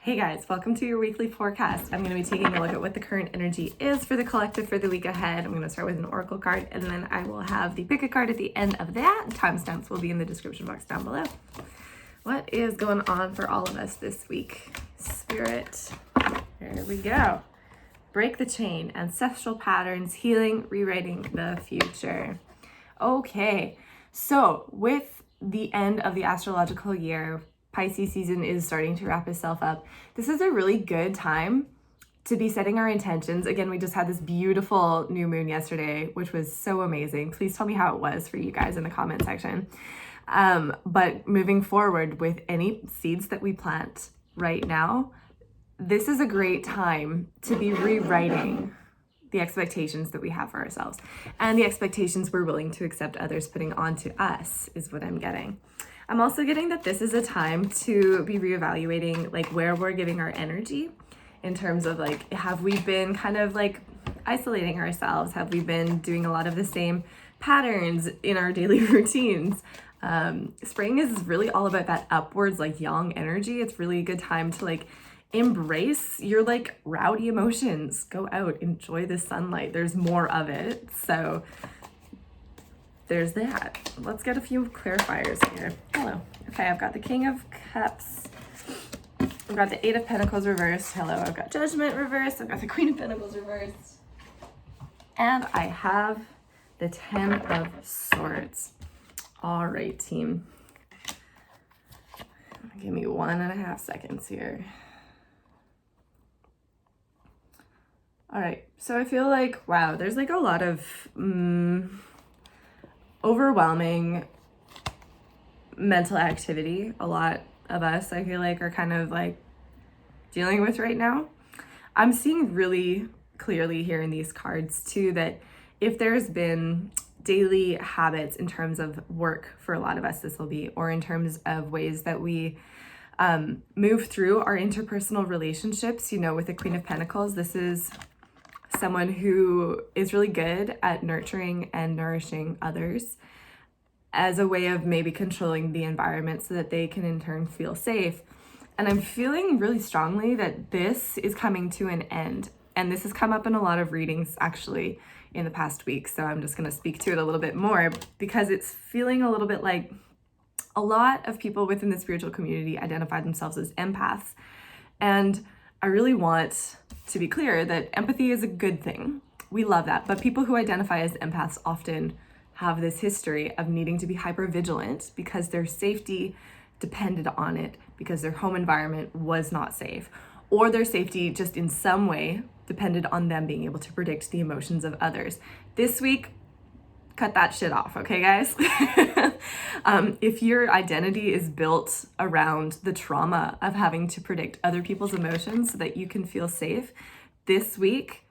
Hey guys, welcome to your weekly forecast. I'm going to be taking a look at what the current energy is for the collective for the week ahead. I'm going to start with an oracle card and then I will have the pick a card at the end of that. Timestamps will be in the description box down below. What is going on for all of us this week? Spirit, there we go. Break the chain, ancestral patterns, healing, rewriting the future. Okay, so with the end of the astrological year, Pisces season is starting to wrap itself up. This is a really good time to be setting our intentions. Again, we just had this beautiful new moon yesterday, which was so amazing. Please tell me how it was for you guys in the comment section. But moving forward with any seeds that we plant right now, this is a great time to be rewriting the expectations that we have for ourselves and the expectations we're willing to accept others putting onto us is what I'm getting. I'm also getting that this is a time to be reevaluating like where we're giving our energy in terms of like, have we been kind of like isolating ourselves? Have we been doing a lot of the same patterns in our daily routines? Spring is really all about that upwards, like yang energy. It's really a good time to like embrace your like rowdy emotions. Go out, enjoy the sunlight. There's more of it. So there's that. Let's get a few clarifiers here. Hello. Okay, I've got the King of Cups. I've got the Eight of Pentacles reversed. Hello. I've got Judgment reversed. I've got the Queen of Pentacles reversed. And I have the Ten of Swords. All right, team. Give me 1.5 seconds here. All right, so I feel like, wow, there's like a lot of overwhelming mental activity. A lot of us, I feel like, are kind of like dealing with right now. I'm seeing really clearly here in these cards too that if there's been daily habits in terms of work for a lot of us, this will be, or in terms of ways that we move through our interpersonal relationships, you know, with the Queen of Pentacles, this is someone who is really good at nurturing and nourishing others as a way of maybe controlling the environment so that they can in turn feel safe. And I'm feeling really strongly that this is coming to an end. And this has come up in a lot of readings actually in the past week. So I'm just going to speak to it a little bit more because it's feeling a little bit like a lot of people within the spiritual community identify themselves as empaths. And I really want to be clear that empathy is a good thing. We love that. But people who identify as empaths often have this history of needing to be hyper vigilant because their safety depended on it, because their home environment was not safe, or their safety just in some way depended on them being able to predict the emotions of others. This week, cut that shit off, okay, guys? If your identity is built around the trauma of having to predict other people's emotions so that you can feel safe, this week,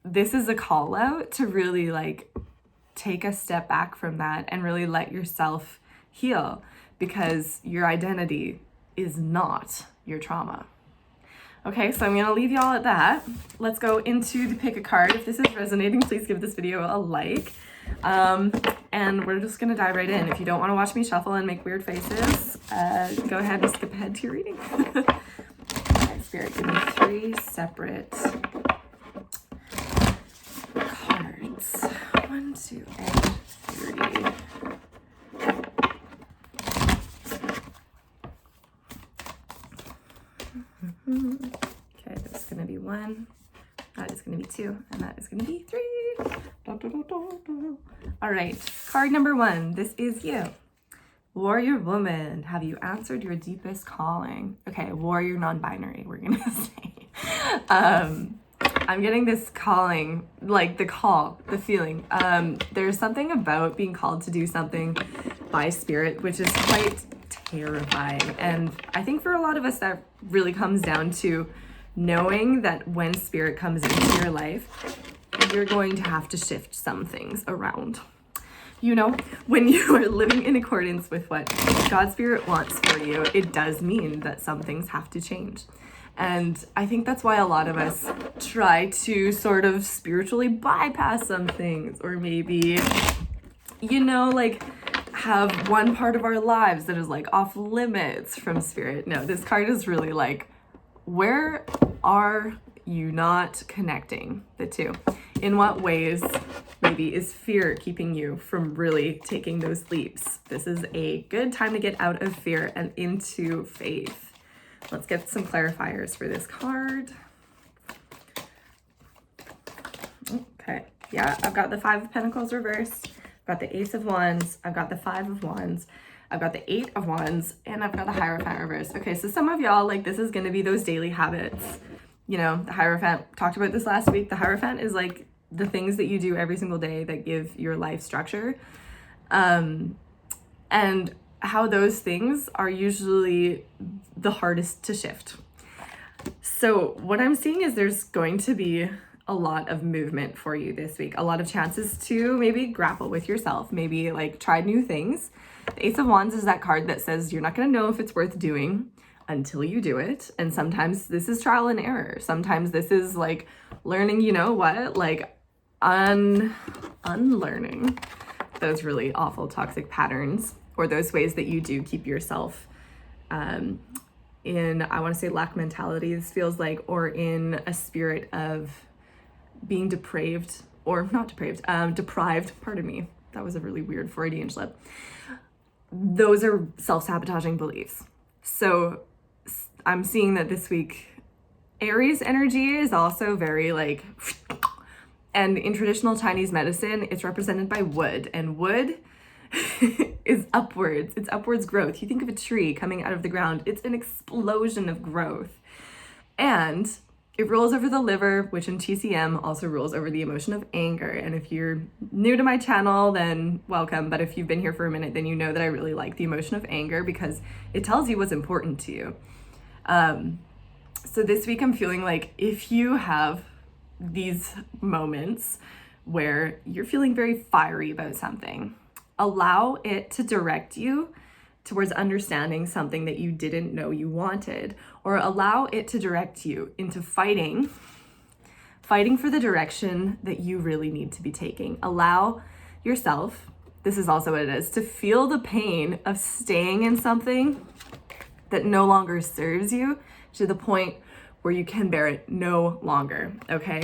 this is a call out to really like take a step back from that and really let yourself heal because your identity is not your trauma. Okay, so I'm gonna leave y'all at that. Let's go into the pick a card. If this is resonating, please give this video a like. And we're just gonna dive right in. If you don't wanna watch me shuffle and make weird faces, go ahead and skip ahead to your reading. Okay, Spirit, give me 3 separate cards. 1, 2, and 3. Okay, that's gonna be 1, that is gonna be 2, and that is gonna be 3. Da, da, da, da, da. All right, card number 1, this is you. Warrior woman, have you answered your deepest calling? Okay, warrior non-binary, we're gonna say. I'm getting this calling, like the call, the feeling. There's something about being called to do something by spirit, which is quite terrifying. And I think for a lot of us, that really comes down to knowing that when spirit comes into your life, you're going to have to shift some things around. You know, when you are living in accordance with what God's spirit wants for you, it does mean that some things have to change. And I think that's why a lot of us try to sort of spiritually bypass some things, or maybe, you know, like have one part of our lives that is like off limits from spirit. No, this card is really like, where are you not connecting the two? In what ways maybe is fear keeping you from really taking those leaps? This is a good time to get out of fear and into faith. Let's get some clarifiers for this card. Okay, yeah, I've got the Five of Pentacles reversed. I've got the Ace of Wands. I've got the Five of Wands. I've got the Eight of Wands, and I've got the Hierophant reversed. Okay, so some of y'all, like, this is going to be those daily habits. You know, the Hierophant, talked about this last week. The Hierophant is like the things that you do every single day that give your life structure. And how those things are usually the hardest to shift. So what I'm seeing is there's going to be a lot of movement for you this week, a lot of chances to maybe grapple with yourself, maybe like try new things. The Ace of Wands is that card that says you're not going to know if it's worth doing until you do it. And sometimes this is trial and error. Sometimes this is like learning, you know what, like unlearning those really awful toxic patterns, or those ways that you do keep yourself in, I want to say lack mentality, this feels like, or in a spirit of being depraved, or not depraved, deprived, pardon me. That was a really weird Freudian slip. Those are self-sabotaging beliefs. So I'm seeing that this week, Aries energy is also very like, and in traditional Chinese medicine, it's represented by wood, and wood is upwards. It's upwards growth. You think of a tree coming out of the ground, it's an explosion of growth. And it rules over the liver, which in TCM also rules over the emotion of anger. And if you're new to my channel, then welcome. But if you've been here for a minute, then you know that I really like the emotion of anger because it tells you what's important to you. So this week I'm feeling like if you have these moments where you're feeling very fiery about something, allow it to direct you towards understanding something that you didn't know you wanted, or allow it to direct you into fighting for the direction that you really need to be taking. Allow yourself, this is also what it is, to feel the pain of staying in something that no longer serves you to the point where you can bear it no longer, okay?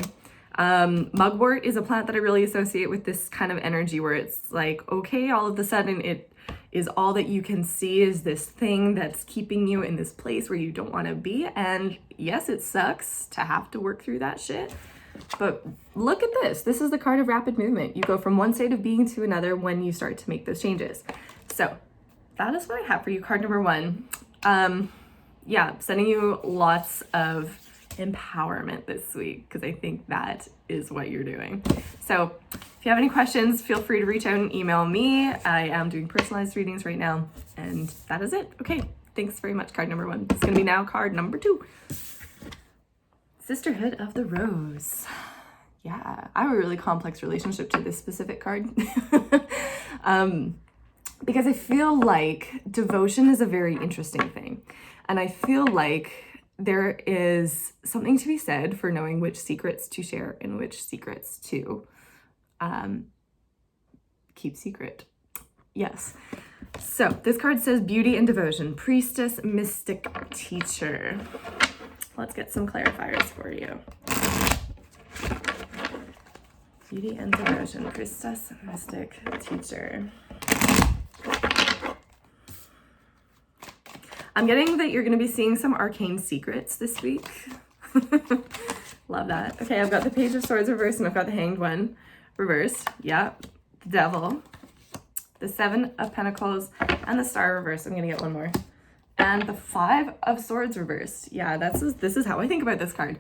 Mugwort is a plant that I really associate with this kind of energy where it's like, okay, all of a sudden it is all that you can see is this thing that's keeping you in this place where you don't want to be. And yes, it sucks to have to work through that shit. But look at this. This is the card of rapid movement. You go from one state of being to another when you start to make those changes. So that is what I have for you. Card number one. Yeah, sending you lots of empowerment this week because I think that is what you're doing. So if you have any questions, feel free to reach out and email me. I am doing personalized readings right now, and that is it. Okay, thanks very much. Card number one. It's gonna be now card number two. Sisterhood of the Rose. Yeah, I have a really complex relationship to this specific card. Because I feel like devotion is a very interesting thing. And I feel like there is something to be said for knowing which secrets to share and which secrets to keep secret. Yes. So this card says beauty and devotion, priestess, mystic, teacher. Let's get some clarifiers for you. Beauty and devotion, priestess, mystic, teacher. I'm getting that you're going to be seeing some arcane secrets this week. Love that. Okay, I've got the Page of Swords reversed and I've got the Hanged One reversed. Yep. The Devil. The Seven of Pentacles and the Star reversed. I'm going to get one more. And the Five of Swords reversed. Yeah, this is how I think about this card.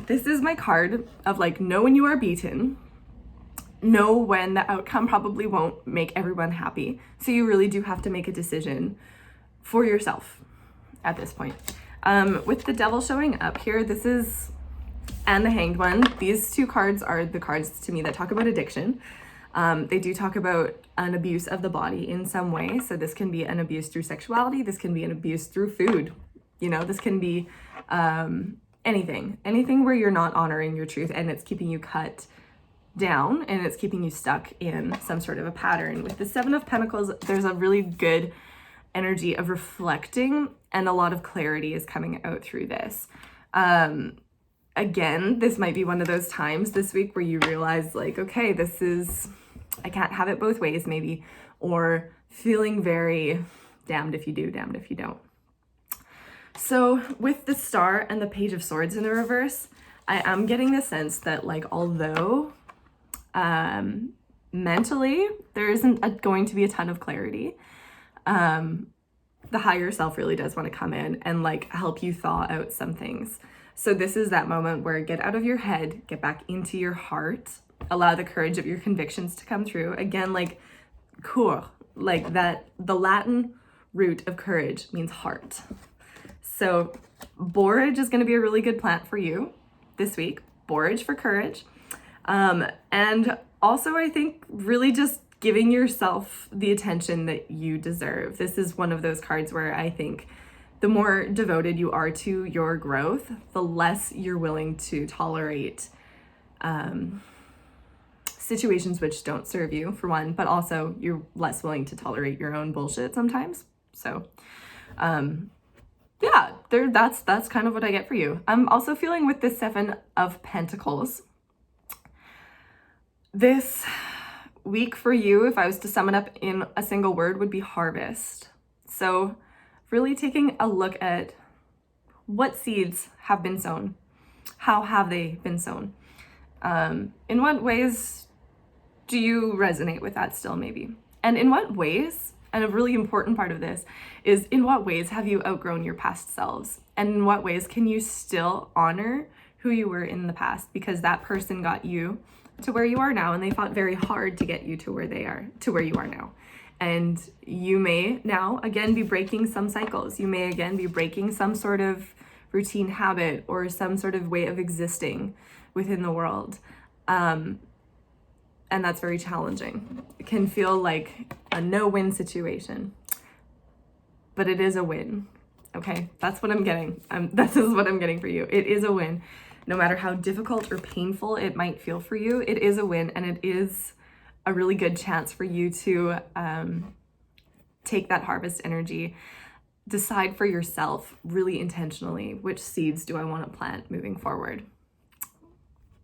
This is my card of like, know when you are beaten. Know when the outcome probably won't make everyone happy. So you really do have to make a decision for yourself at this point. With the Devil showing up here, this is, and the Hanged One, these two cards are the cards to me that talk about addiction. They do talk about an abuse of the body in some way. So this can be an abuse through sexuality. This can be an abuse through food. You know, this can be anything where you're not honoring your truth and it's keeping you cut down and it's keeping you stuck in some sort of a pattern. With the Seven of Pentacles, there's a really good energy of reflecting, and a lot of clarity is coming out through this. Again, this might be one of those times this week where you realize like, okay, I can't have it both ways maybe, or feeling very damned if you do, damned if you don't. So with the Star and the Page of Swords in the reverse, I am getting the sense that like, although mentally there isn't going to be a ton of clarity, the higher self really does want to come in and like help you thaw out some things. So this is that moment where get out of your head, get back into your heart, allow the courage of your convictions to come through. Again, like cool, like that, the Latin root of courage means heart. So borage is going to be a really good plant for you this week. Borage for courage. And also I think really just giving yourself the attention that you deserve. This is one of those cards where I think the more devoted you are to your growth, the less you're willing to tolerate situations which don't serve you, for one, but also you're less willing to tolerate your own bullshit sometimes. So yeah, that's kind of what I get for you. I'm also feeling with the Seven of Pentacles, this week for you, if I was to sum it up in a single word, would be harvest. So really taking a look at what seeds have been sown. How have they been sown? In what ways do you resonate with that still maybe? And in what ways, and a really important part of this is, in what ways have you outgrown your past selves? And in what ways can you still honor who you were in the past? Because that person got you to where you are now, and they fought very hard to get you to where you are now. And you may now again be breaking some cycles. You may again be breaking some sort of routine habit or some sort of way of existing within the world. And that's very challenging. It can feel like a no-win situation, but it is a win. Okay, that's what I'm getting. This is what I'm getting for you. It is a win. No matter how difficult or painful it might feel for you, it is a win, and it is a really good chance for you to take that harvest energy, decide for yourself really intentionally, which seeds do I want to plant moving forward.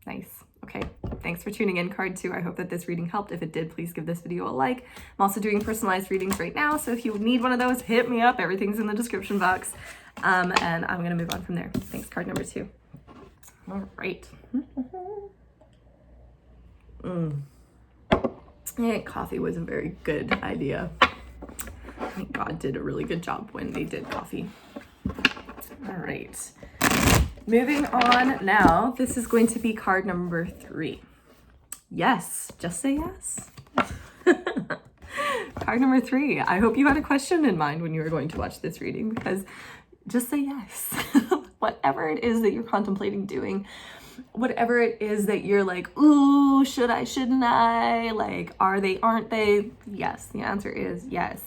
Nice. Okay, thanks for tuning in, card 2. I hope that this reading helped. If it did, please give this video a like. I'm also doing personalized readings right now, so if you need one of those, hit me up. Everything's in the description box. And I'm going to move on from there. Thanks, card number 2. All right. I think coffee was a very good idea. I think God did a really good job when they did coffee. All right. Moving on now. This is going to be card number 3. Yes. Just say yes. Card number 3. I hope you had a question in mind when you were going to watch this reading, because just say yes. Whatever it is that you're contemplating doing, whatever it is that you're like, ooh, should I, shouldn't I? Like, are they, aren't they? Yes, the answer is yes.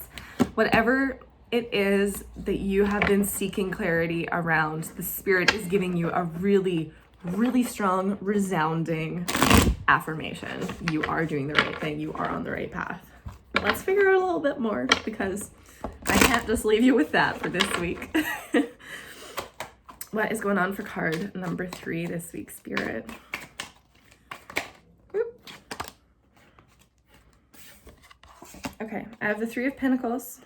Whatever it is that you have been seeking clarity around, the Spirit is giving you a really, really strong, resounding affirmation. You are doing the right thing. You are on the right path. Let's figure out a little bit more, because I can't just leave you with that for this week. What is going on for card number 3 this week, Spirit? Oop. Okay, I have the 3 of Pentacles.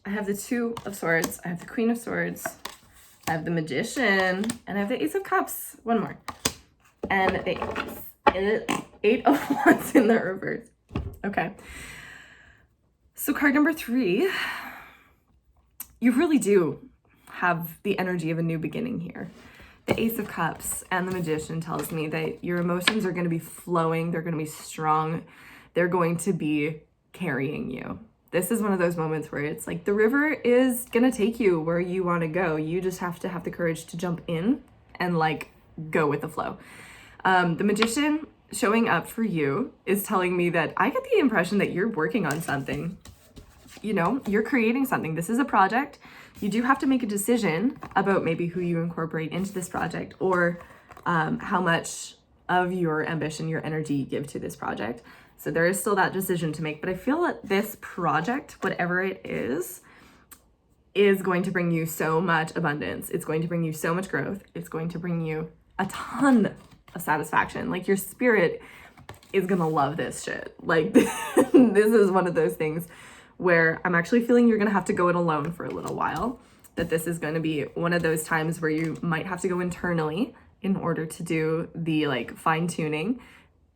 I have the 2 of Swords. I have the Queen of Swords. I have the Magician. And I have the Ace of Cups. One more. And the 8 of Wands in the reverse. Okay. So card number 3, you really do have the energy of a new beginning here. The Ace of Cups and the Magician tells me that your emotions are going to be flowing. They're going to be strong. They're going to be carrying you. This is one of those moments where it's like the river is going to take you where you want to go. You just have to have the courage to jump in and like go with the flow. The Magician showing up for you is telling me that I get the impression that you're working on something. You know, you're creating something. This is a project. You do have to make a decision about maybe who you incorporate into this project, or how much of your ambition, your energy you give to this project. So there is still that decision to make, but I feel that this project, whatever it is going to bring you so much abundance. It's going to bring you so much growth. It's going to bring you a ton of satisfaction. Like, your spirit is gonna love this shit. Like, this is one of those things where I'm actually feeling you're gonna have to go it alone for a little while. That this is going to be one of those times where you might have to go internally in order to do the like fine tuning,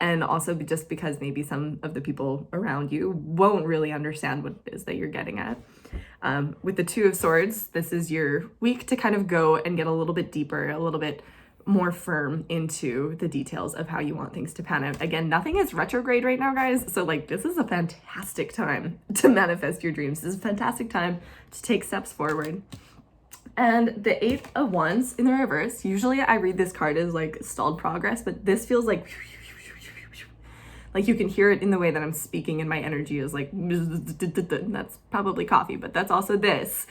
and also just because maybe some of the people around you won't really understand what it is that you're getting at. With the Two of Swords, this is your week to kind of go and get a little bit deeper, a little bit more firm into the details of how you want things to pan out. Again, nothing is retrograde right now, guys. So like, this is a fantastic time to manifest your dreams. This is a fantastic time to take steps forward. And the Eight of Wands in the reverse, usually I read this card as like stalled progress, but this feels like you can hear it in the way that I'm speaking, and my energy is like, that's probably coffee, but that's also this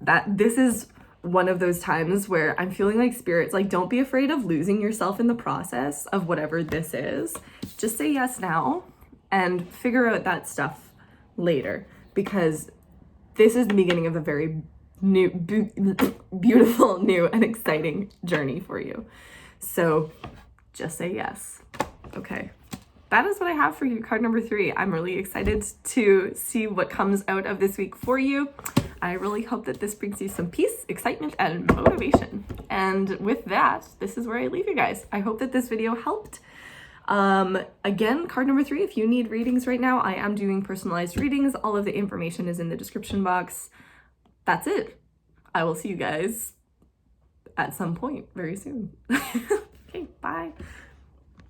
is one of those times where I'm feeling like spirit's like, don't be afraid of losing yourself in the process of whatever this is. Just say yes now and figure out that stuff later, because this is the beginning of a very new, beautiful, new and exciting journey for you. So just say yes. Okay. That is what I have for you, card number 3. I'm really excited to see what comes out of this week for you. I really hope that this brings you some peace, excitement, and motivation. And with that, this is where I leave you guys. I hope that this video helped. Again, card number 3, if you need readings right now, I am doing personalized readings. All of the information is in the description box. That's it. I will see you guys at some point very soon. Okay, bye.